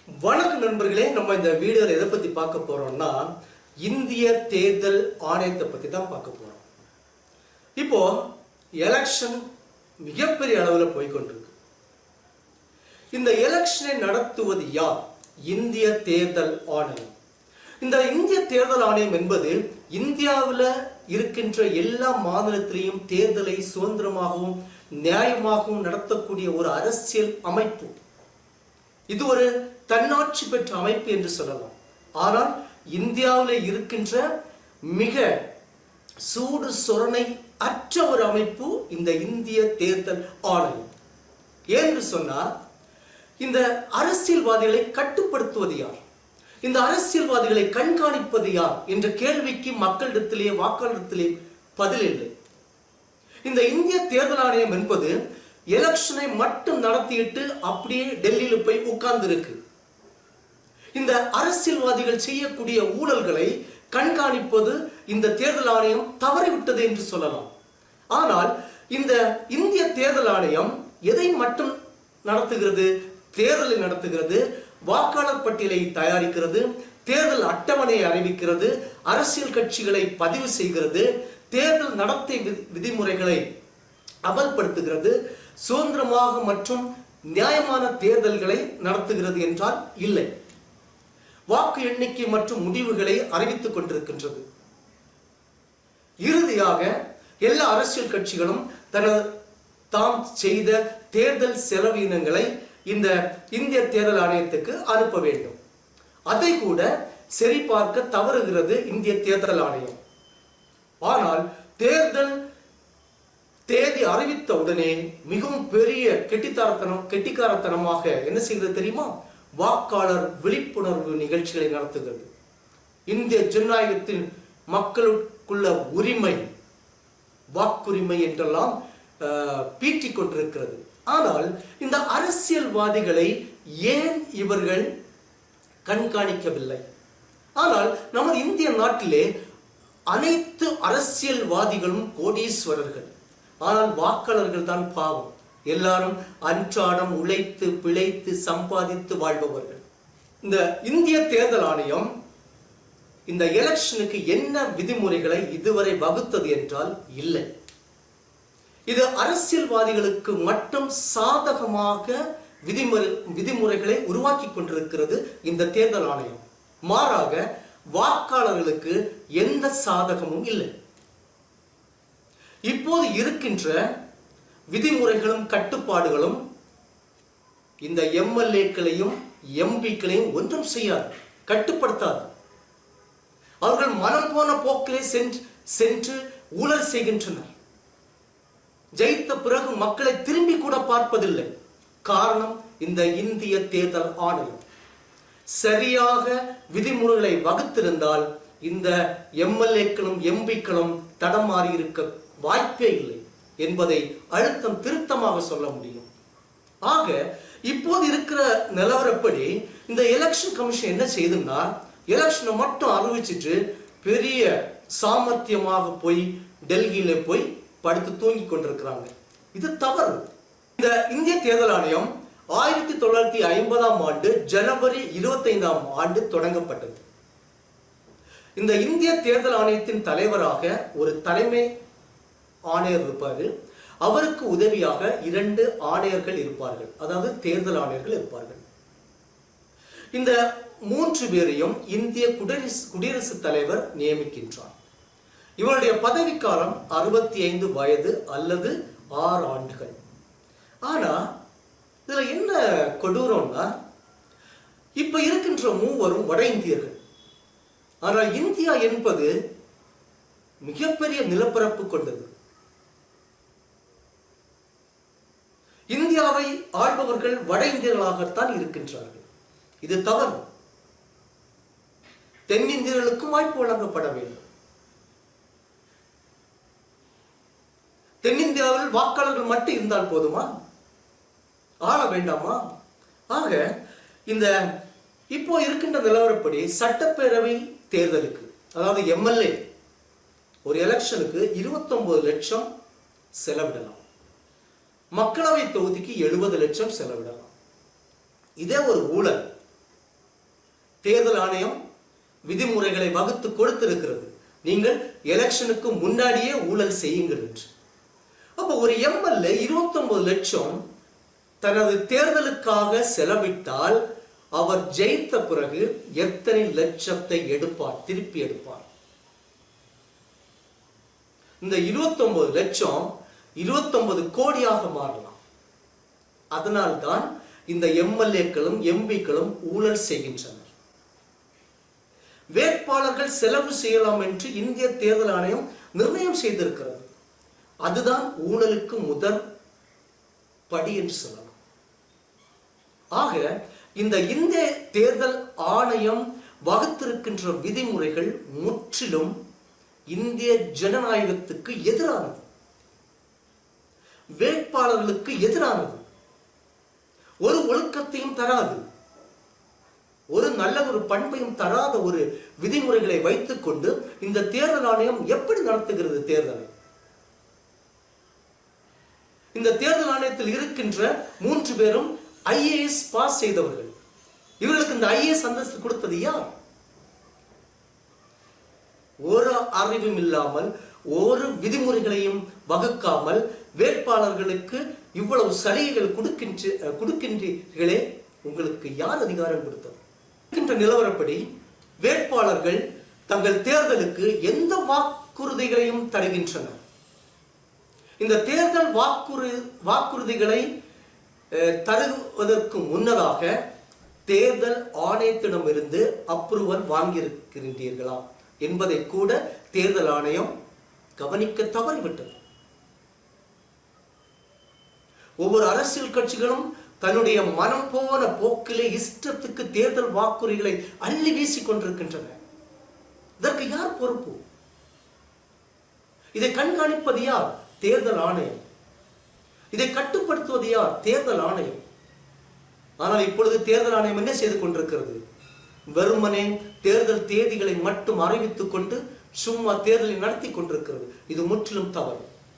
வணக்கம் நண்பர்களே, நம்ம இந்த வீடியோல எதை பத்தி பார்க்க போறோம்னா இந்திய தேர்தல் ஆணையத்தை பத்தி தான் பார்க்க போறோம். இப்போ எலெக்ஷன் மிகப்பெரிய அளவில் போய்கொண்டிருக்கு. இந்த எலெக்ஷனை நடத்துவது யார்? இந்திய தேர்தல் ஆணையம். இந்த இந்திய தேர்தல் ஆணையம் என்பது இந்தியாவில் இருக்கின்ற எல்லா மாநிலத்திலையும் தேர்தலை சுதந்திரமாகவும் நியாயமாகவும் நடத்தக்கூடிய ஒரு அரசியல் அமைப்பு. இது ஒரு தன்னாட்சி பெற்ற அமைப்பு என்று சொல்லலாம். ஆனால் இந்தியாவில் இருக்கின்ற மிக சூடு சொரணை அற்ற ஒரு அமைப்பு இந்த இந்திய தேர்தல் ஆணையம். ஏன்னு சொன்னால், இந்த அரசியல்வாதிகளை கட்டுப்படுத்துவது யார், இந்த அரசியல்வாதிகளை கண்காணிப்பது யார் என்ற கேள்விக்கு மக்களிடத்திலேயே வாக்காளரிடத்திலே பதில் இல்லை. இந்த இந்திய தேர்தல் ஆணையம் என்பது எலெக்ஷனை மட்டும் நடத்திட்டு அப்படியே டெல்லியில போய் உட்கார்ந்து இருக்கு. இந்த அரசியல்வாதிகள் செய்யக்கூடிய ஊழல்களை கண்காணிப்பது இந்த தேர்தல் ஆணையம் தவறிவிட்டது என்று சொல்லலாம். ஆனால் இந்த இந்திய தேர்தல் ஆணையம் எதை மட்டும் நடத்துகிறது? தேர்தலை நடத்துகிறது, வாக்காளர் பட்டியலை தயாரிக்கிறது, தேர்தல் அட்டவணையை அறிவிக்கிறது, அரசியல் கட்சிகளை பதிவு செய்கிறது, தேர்தல் நடத்தை விதிமுறைகளை அமல்படுத்துகிறது, சுதந்திரமாக மற்றும் நியாயமான தேர்தல்களை நடத்துகிறது என்றால் இல்லை. வாக்கு எண்ணிக்கை மற்றும் முடிவுகளை அறிவித்துக் கொண்டிருக்கின்றது. இறுதியாக எல்லா அரசியல் கட்சிகளும் தாம் செய்த தேர்தல் செலவினங்களை இந்த இந்திய தேர்தல் ஆணையத்துக்கு அனுப்ப வேண்டும். அதை கூட சரிபார்க்க தவறுகிறது இந்திய தேர்தல் ஆணையம். ஆனால் தேர்தல் தேதி அறிவித்த உடனே மிகவும் பெரிய கெட்டிக்காரத்தனமாக என்ன செய்கிறது தெரியுமா? வாக்காளர் விழிப்புணர்வு நிகழ்ச்சிகளை நடத்துகிறது. இந்திய ஜனநாயகத்தில் மக்களுக்குள்ள உரிமை, வாக்குரிமை என்றெல்லாம் பீற்றிக் கொண்டிருக்கிறது. ஆனால் இந்த அரசியல்வாதிகளை ஏன் இவர்கள் கண்காணிக்கவில்லை? ஆனால் நமது இந்திய நாட்டிலே அனைத்து அரசியல்வாதிகளும் கோடீஸ்வரர்கள். ஆனால் வாக்காளர்கள் தான் பாவம். எல்லாரும் அன்றாடம் உழைத்து பிழைத்து சம்பாதித்து வாழ்பவர்கள். இந்த இந்திய தேர்தல் ஆணையம் இந்த எலெக்ஷனுக்கு என்ன விதிமுறைகளை இதுவரை வகுத்தது என்றால் இல்லை. இது அரசியல்வாதிகளுக்கு மட்டும் சாதகமாக விதிமுறைகளை உருவாக்கி கொண்டிருக்கிறது இந்த தேர்தல் ஆணையம். மாறாக வாக்காளர்களுக்கு எந்த சாதகமும் இல்லை. இப்போது இருக்கின்ற விதிமுறைகளும் கட்டுப்பாடுகளும் இந்த எம்எல்ஏக்களையும் எம்பிக்களையும் ஒன்றும் செய்யாது, கட்டுப்படுத்தாது. அவர்கள் மனம் போன போக்கிலே சென்று ஊழல் செய்கின்றனர். ஜெயித்த பிறகு மக்களை திரும்பி கூட பார்ப்பதில்லை. காரணம், இந்த இந்திய தேர்தல் ஆணையம் சரியாக விதிமுறைகளை வகுத்திருந்தால் இந்த எம்எல்ஏக்களும் எம்பிக்களும் தடமாறி இருக்க வாய்ப்பே இல்லை என்பதை அழுத்தம் திருத்தமாக சொல்ல முடியும். ஆக இப்போது இருக்கிற நிலவரப்படி இந்த எலெக்ஷன் கமிஷன் என்ன செய்யுதுன்னா, எலெக்ஷனை மட்டும் அறிவிச்சிட்டு பெரிய சாமர்த்தியமாக போய் டெல்லியில போய் படுத்து தூங்கி கொண்டிருக்கிறாங்க. இது தவறு. இந்த இந்திய தேர்தல் ஆணையம் 1950ஆம் ஆண்டு ஜனவரி 25ஆம் ஆண்டு தொடங்கப்பட்டது. இந்த இந்திய தேர்தல் ஆணையத்தின் தலைவராக ஒரு தலைமை ஆணையர் இருப்பாரு. அவருக்கு உதவியாக 2 ஆணையர்கள் இருப்பார்கள், அதாவது தேர்தல் ஆணையர்கள் இருப்பார்கள். இந்த 3 பேரையும் இந்திய குடியரசுத் தலைவர் நியமிக்கின்றார். இவருடைய பதவிக்காலம் 65 வயது அல்லது 6 ஆண்டுகள். ஆனா இதுல என்ன கொடூரம்னா, இப்ப இருக்கின்ற 3 வட இந்தியர்கள். ஆனால் இந்தியா என்பது மிகப்பெரிய நிலப்பரப்பு கொண்டது. இந்தியாவை ஆள்பவர்கள் வட இந்தியர்களாகத்தான் இருக்கின்றார்கள். இது தவறு. தென்னிந்தியர்களுக்கும் வாய்ப்பு வழங்கப்பட வேண்டும். தென்னிந்தியாவில் வாக்காளர்கள் மட்டும் இருந்தால் போதுமா? ஆள வேண்டாமா? ஆக இந்த இப்போ இருக்கின்ற நிலவரப்படி சட்டப்பேரவை தேர்தலுக்கு, அதாவது எம்எல்ஏ ஒரு எலெக்ஷனுக்கு 29 லட்சம் செலவிடலாம். மக்களவை தொகுதிக்கு 70 லட்சம் செலவிடலாம். இதே ஒரு ஊழல் தேர்தல் ஆணையம் விதிமுறைகளை வகுத்து கொடுத்திருக்கிறது. நீங்கள் எலெக்ஷனுக்கு முன்னாடியே ஊழல் செய்யுங்கள் என்று. அப்போ ஒரு எம்எல்ஏ 29 லட்சம் தனது தேர்தலுக்காக செலவிட்டால் அவர் ஜெயித்த பிறகு எத்தனை லட்சத்தை எடுப்பார், திருப்பி எடுப்பார்? இந்த 29 லட்சம் 29 கோடியாக மாறலாம். அதனால்தான் இந்த எம்எல்ஏக்களும் எம்பிக்களும் ஊழல் செய்கின்றனர். வேட்பாளர்கள் செலவு செய்யலாம் என்று இந்திய தேர்தல் ஆணையம் நிர்ணயம் செய்திருக்கிறது. அதுதான் ஊழலுக்கு முதல் படி என்று சொல்லலாம். ஆக இந்த இந்திய தேர்தல் ஆணையம் வகுத்திருக்கின்ற விதிமுறைகள் முற்றிலும் இந்திய ஜனநாயகத்துக்கு எதிரானது, வேட்பாளர்களுக்கு எதிரானது, ஒரு ஒழுக்கத்தையும் தராது, ஒரு நல்ல ஒரு பண்பையும் தராத ஒரு விதிமுறைகளை வைத்துக் கொண்டு இந்த தேர்தல் ஆணையம் எப்படி நடத்துகிறது தேர்தலை? இந்த தேர்தல் ஆணையத்தில் இருக்கின்ற 3 பேரும் IAS பாஸ் செய்தவர்கள். இவர்களுக்கு இந்த IAS அந்தஸ்து கொடுத்தது யார்? ஒரு அறிவும் இல்லாமல், ஒரு விதிமுறைகளையும் வகுக்காமல் வேட்பாளர்களுக்கு இவ்வளவு சலுகைகள் கொடுக்கின்றீர்களே, உங்களுக்கு யார் அதிகாரம் கொடுத்தது? நிலவரப்படி வேட்பாளர்கள் தங்கள் தேர்தலுக்கு எந்த வாக்குறுதிகளையும் தருகின்றனர். இந்த தேர்தல் வாக்குறுதிகளை தருவதற்கு முன்னதாக தேர்தல் ஆணையத்திடமிருந்து அப்ரூவல் வாங்கியிருக்கின்றீர்களா என்பதை கூட தேர்தல் ஆணையம் கவனிக்க தவறிவிட்டது. ஒவ்வொரு அரசியல் கட்சிகளும் தன்னுடைய மனம் போன போக்கிலே இஷ்டத்துக்கு தேர்தல் வாக்குறுதிகளை அள்ளி வீசிக் கொண்டிருக்கின்றன. இதற்கு யார் பொறுப்பு? இதை கண்காணிப்பது யார்? தேர்தல் ஆணையம். இதை கட்டுப்படுத்துவது யார்? தேர்தல் ஆணையம். ஆனால் இப்பொழுது தேர்தல் ஆணையம் என்ன செய்து கொண்டிருக்கிறது? வெறுமனே தேர்தல் தேதிகளை மட்டும் அறிவித்துக் கொண்டு சும்மா தேர்தலை நடத்தி கொண்டிருக்கிறது. இது முற்றிலும் தவறு.